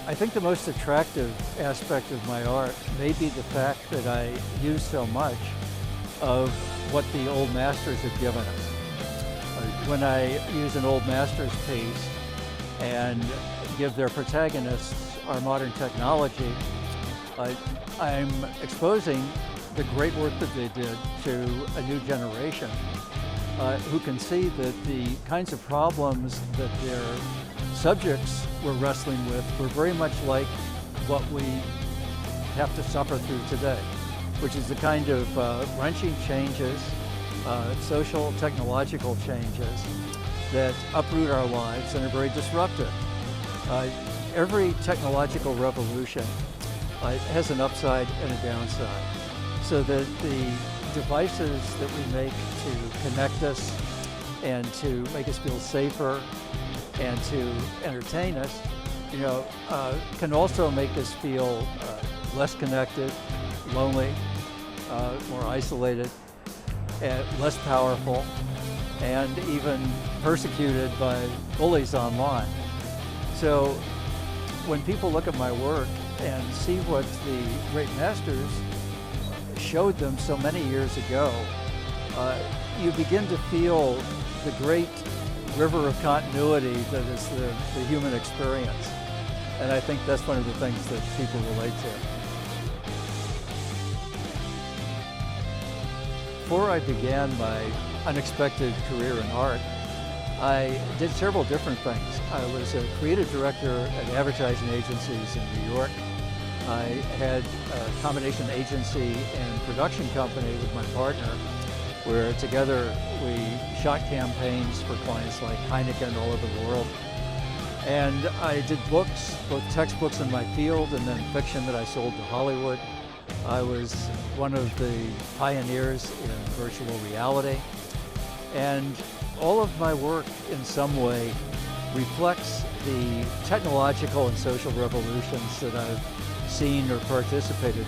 I think the most attractive aspect of my art may be the fact that I use so much of what the old masters have given us. When I use an old master's piece and give their protagonists our modern technology, I'm exposing the great work that they did to a new generation who can see that the kinds of problems that their subjects were wrestling with were very much like what we have to suffer through today, which is the kind of wrenching changes, social, technological changes that uproot our lives and are very disruptive. Every technological revolution has an upside and a downside, so that the devices that we make to connect us and to make us feel safer and to entertain us, can also make us feel less connected, lonely, more isolated, and less powerful, and even persecuted by bullies online. So when people look at my work and see what the great masters showed them so many years ago, you begin to feel the great river of continuity that is the human experience. And I think that's one of the things that people relate to. Before I began my unexpected career in art, I did several different things. I was a creative director at advertising agencies in New York. I had a combination agency and production company with my partner, where together we shot campaigns for clients like Heineken all over the world. And I did books, both textbooks in my field and then fiction that I sold to Hollywood. I was one of the pioneers in virtual reality. And all of my work in some way reflects the technological and social revolutions that I've seen or participated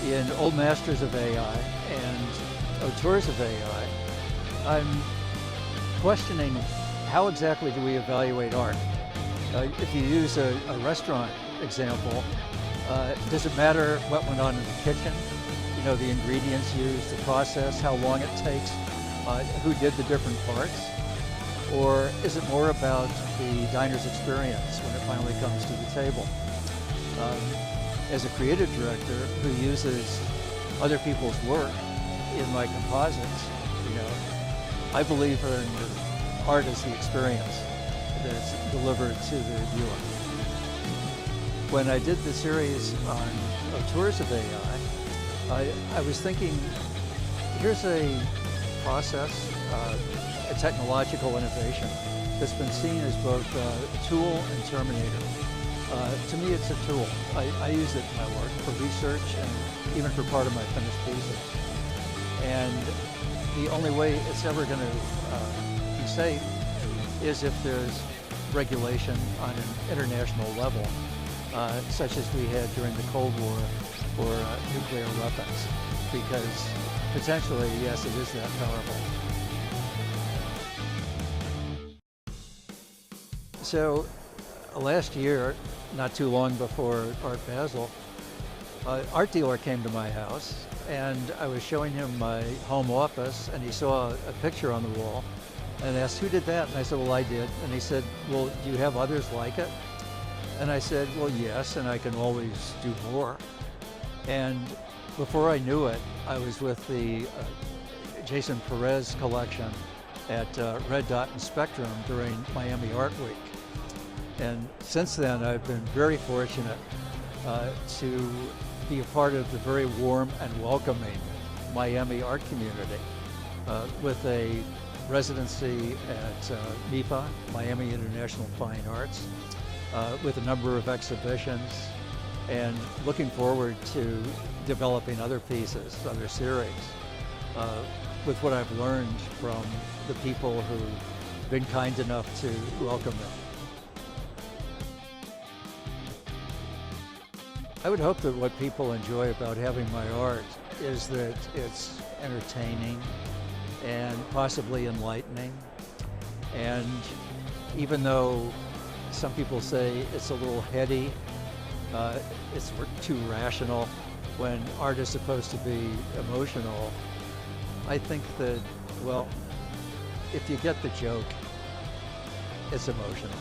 in Old Masters of AI and Auteurs of AI, I'm questioning how exactly do we evaluate art? If you use a restaurant example, does it matter what went on in the kitchen? The ingredients used, the process, how long it takes, who did the different parts? Or is it more about the diner's experience when it finally comes to the table? As a creative director who uses other people's work in my composites, I believe in art as the experience that's delivered to the viewer. When I did the series on Auteurs of AI, I was thinking, here's a process, a technological innovation that's been seen as both a tool and terminator. To me, it's a tool. I use it in my work for research and even for part of my finished pieces. And the only way it's ever going to be safe is if there's regulation on an international level, such as we had during the Cold War for nuclear weapons, because potentially, yes, it is that powerful. So last year, not too long before Art Basel, an art dealer came to my house and I was showing him my home office and he saw a picture on the wall and asked, who did that? And I said, well, I did. And he said, well, do you have others like it? And I said, well, yes, and I can always do more. And before I knew it, I was with the Jason Perez collection at Red Dot and Spectrum during Miami Art Week. And since then, I've been very fortunate to be a part of the very warm and welcoming Miami art community with a residency at MIFA, Miami International Fine Arts, with a number of exhibitions, and looking forward to developing other pieces, other series, with what I've learned from the people who've been kind enough to welcome me. I would hope that what people enjoy about having my art is that it's entertaining and possibly enlightening and even though some people say it's a little heady, it's too rational, when art is supposed to be emotional. I think that, well, if you get the joke, it's emotional.